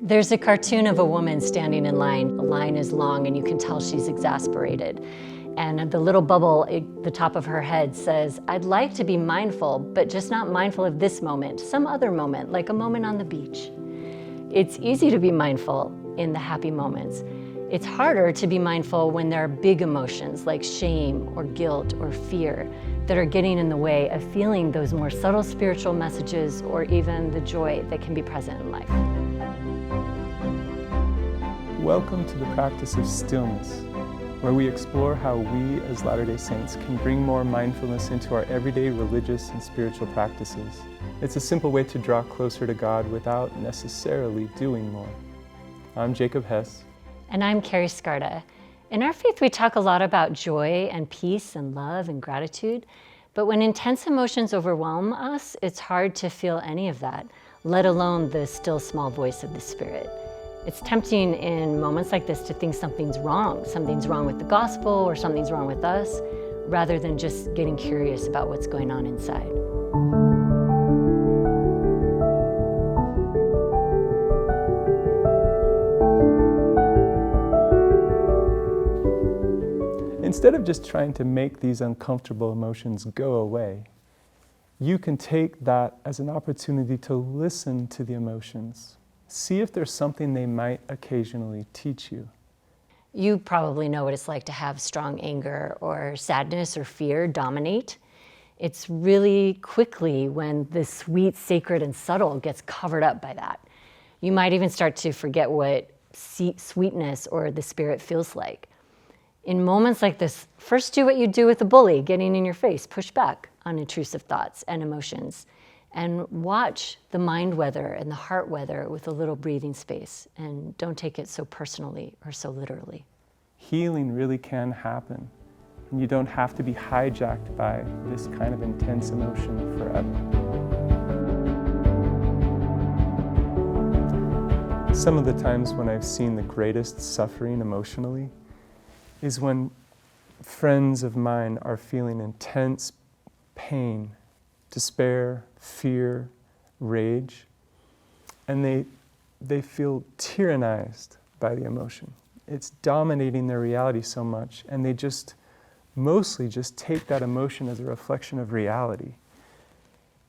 There's a cartoon of a woman standing in line. The line is long and you can tell she's exasperated. And the little bubble at the top of her head says, "I'd like to be mindful, but just not mindful of this moment, some other moment, like a moment on the beach." It's easy to be mindful in the happy moments. It's harder to be mindful when there are big emotions like shame or guilt or fear that are getting in the way of feeling those more subtle spiritual messages or even the joy that can be present in life. Welcome to the Practice of Stillness, where we explore how we as Latter-day Saints can bring more mindfulness into our everyday religious and spiritual practices. It's a simple way to draw closer to God without necessarily doing more. I'm Jacob Hess. And I'm Carrie Skarda. In our faith, we talk a lot about joy and peace and love and gratitude, but when intense emotions overwhelm us, it's hard to feel any of that, let alone the still small voice of the Spirit. It's tempting in moments like this to think something's wrong with the gospel or something's wrong with us, rather than just getting curious about what's going on inside. Instead of just trying to make these uncomfortable emotions go away, you can take that as an opportunity to listen to the emotions. See if there's something they might occasionally teach you. You probably know what it's like to have strong anger or sadness or fear dominate. It's really quickly when the sweet, sacred, and subtle gets covered up by that. You might even start to forget what sweetness or the Spirit feels like. In moments like this, first do what you do with a bully getting in your face, push back on intrusive thoughts and emotions, and watch the mind weather and the heart weather with a little breathing space, and don't take it so personally or so literally. Healing really can happen, and you don't have to be hijacked by this kind of intense emotion forever. Some of the times when I've seen the greatest suffering emotionally is when friends of mine are feeling intense pain, despair, fear, rage, and they feel tyrannized by the emotion. It's dominating their reality so much, and they mostly just take that emotion as a reflection of reality.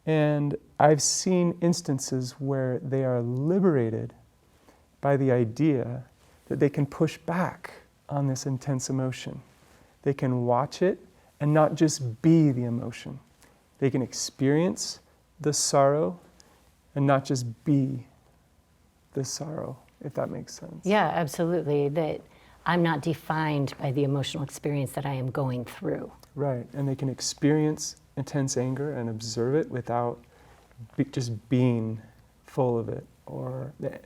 And I've seen instances where they are liberated by the idea that they can push back on this intense emotion. They can watch it and not just be the emotion. They can experience the sorrow and not just be the sorrow, if that makes sense. Yeah, absolutely. That I'm not defined by the emotional experience that I am going through. Right, and they can experience intense anger and observe it without just being full of it.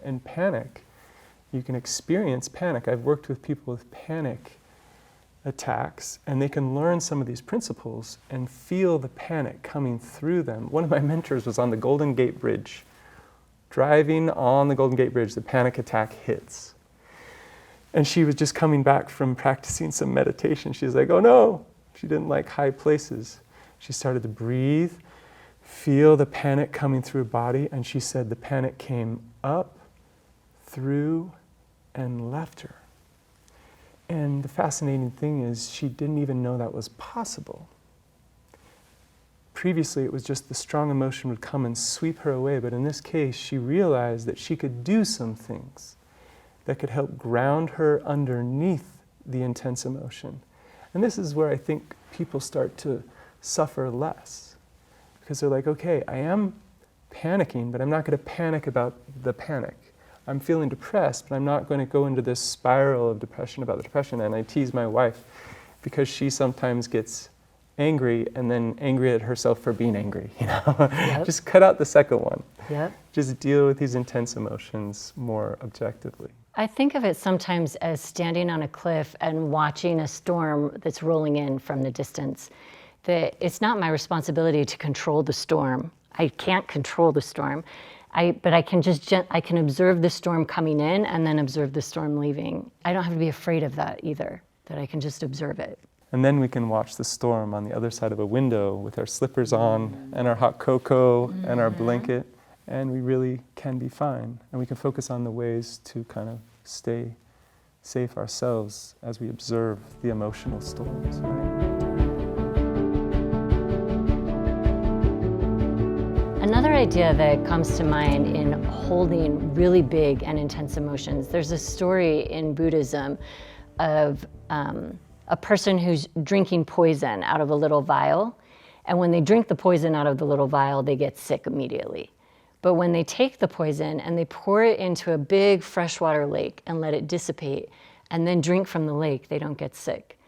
And panic, you can experience panic. I've worked with people with panic attacks, and they can learn some of these principles and feel the panic coming through them. One of my mentors was on the Golden Gate Bridge. Driving on the Golden Gate Bridge, the panic attack hits. And she was just coming back from practicing some meditation. She's like, oh no! She didn't like high places. She started to breathe, feel the panic coming through her body, and she said the panic came up, through, and left her. And the fascinating thing is she didn't even know that was possible. Previously, it was just the strong emotion would come and sweep her away, but in this case, she realized that she could do some things that could help ground her underneath the intense emotion. And this is where I think people start to suffer less, because they're like, okay, I am panicking, but I'm not going to panic about the panic. I'm feeling depressed, but I'm not going to go into this spiral of depression about the depression. And I tease my wife because she sometimes gets angry and then angry at herself for being angry. Yep. Just cut out the second one. Yep. Just deal with these intense emotions more objectively. I think of it sometimes as standing on a cliff and watching a storm that's rolling in from the distance. That it's not my responsibility to control the storm. I can't control the storm. But I can observe the storm coming in and then observe the storm leaving. I don't have to be afraid of that either, that I can just observe it. And then we can watch the storm on the other side of a window with our slippers on and our hot cocoa and our blanket and we really can be fine. And we can focus on the ways to kind of stay safe ourselves as we observe the emotional storms. Right? Another idea that comes to mind in holding really big and intense emotions, there's a story in Buddhism of a person who's drinking poison out of a little vial. And when they drink the poison out of the little vial, they get sick immediately. But when they take the poison and they pour it into a big freshwater lake and let it dissipate, and then drink from the lake, they don't get sick.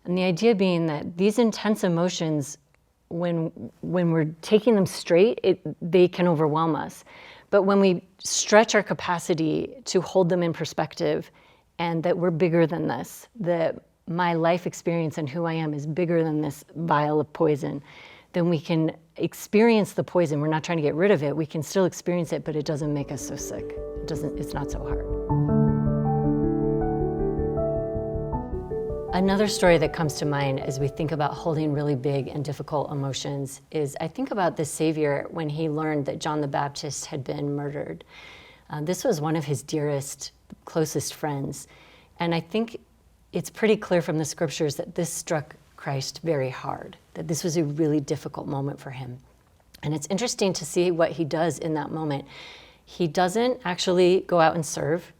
And the idea being that these intense emotions, when we're taking them straight, they can overwhelm us. But when we stretch our capacity to hold them in perspective, and that we're bigger than this, that my life experience and who I am is bigger than this vial of poison, then we can experience the poison. We're not trying to get rid of it. We can still experience it, but it doesn't make us so sick. It's not so hard. Another story that comes to mind as we think about holding really big and difficult emotions is I think about the Savior when he learned that John the Baptist had been murdered. This was one of his dearest, closest friends. And I think it's pretty clear from the scriptures that this struck Christ very hard, that this was a really difficult moment for him. And it's interesting to see what he does in that moment. He doesn't actually go out and serve.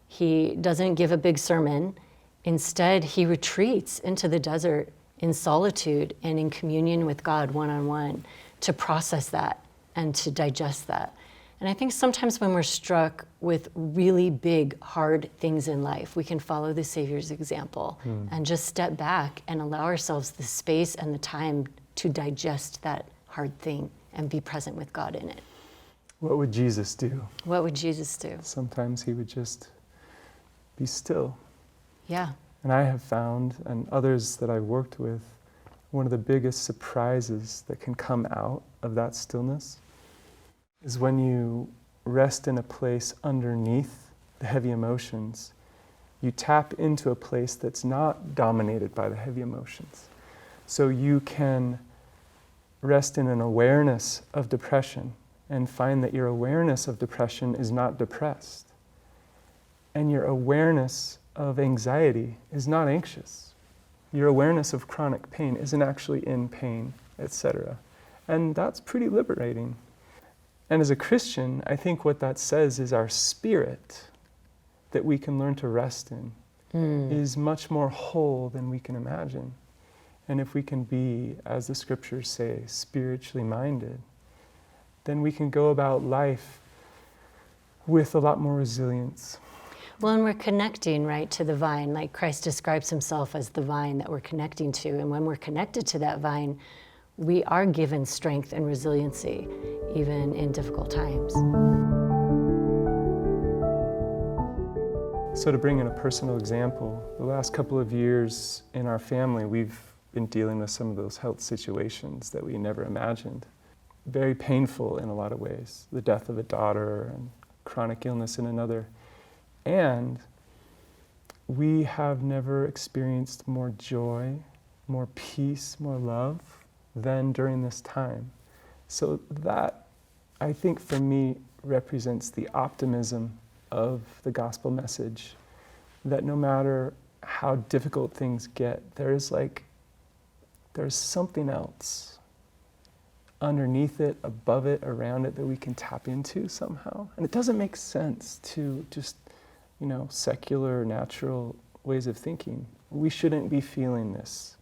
He doesn't give a big sermon. Instead, he retreats into the desert in solitude and in communion with God one-on-one to process that and to digest that. And I think sometimes when we're struck with really big, hard things in life, we can follow the Savior's example and just step back and allow ourselves the space and the time to digest that hard thing and be present with God in it. What would Jesus do? What would Jesus do? Sometimes he would just be still. Yeah. And I have found, and others that I've worked with, one of the biggest surprises that can come out of that stillness is when you rest in a place underneath the heavy emotions, you tap into a place that's not dominated by the heavy emotions. So you can rest in an awareness of depression and find that your awareness of depression is not depressed. And your awareness of anxiety is not anxious. Your awareness of chronic pain isn't actually in pain, etc. And that's pretty liberating. And as a Christian, I think what that says is our spirit that we can learn to rest in is much more whole than we can imagine. And if we can be, as the scriptures say, spiritually minded, then we can go about life with a lot more resilience. Well, and we're connecting, right, to the vine, like Christ describes himself as the vine that we're connecting to. And when we're connected to that vine, we are given strength and resiliency, even in difficult times. So to bring in a personal example, the last couple of years in our family, we've been dealing with some of those health situations that we never imagined. Very painful in a lot of ways. The death of a daughter and chronic illness in another. And we have never experienced more joy, more peace, more love than during this time. So that, I think for me, represents the optimism of the gospel message, that no matter how difficult things get, there's something else underneath it, above it, around it that we can tap into somehow. And it doesn't make sense to just, secular, natural ways of thinking. We shouldn't be feeling this,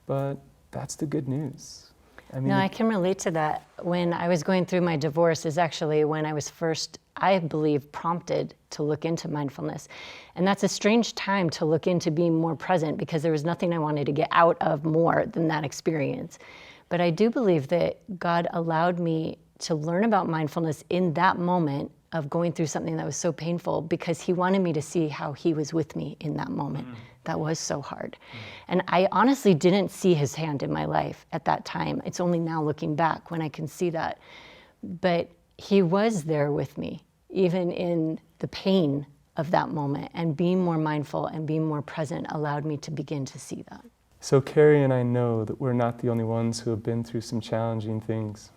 But that's the good news. I can relate to that. When I was going through my divorce is actually when I was first, I believe, prompted to look into mindfulness. And that's a strange time to look into being more present because there was nothing I wanted to get out of more than that experience. But I do believe that God allowed me to learn about mindfulness in that moment of going through something that was so painful because he wanted me to see how he was with me in that moment. That was so hard. And I honestly didn't see his hand in my life at that time. It's only now looking back when I can see that. But he was there with me, even in the pain of that moment. And being more mindful and being more present allowed me to begin to see that. So Carrie and I know that we're not the only ones who have been through some challenging things.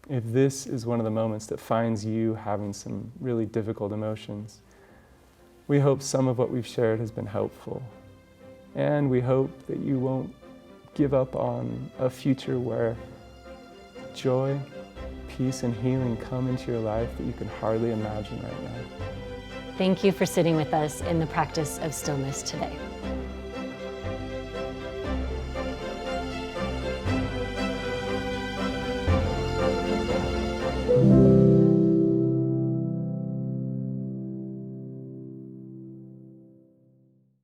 If this is one of the moments that finds you having some really difficult emotions, we hope some of what we've shared has been helpful. And we hope that you won't give up on a future where joy, peace, and healing come into your life that you can hardly imagine right now. Thank you for sitting with us in the practice of stillness today.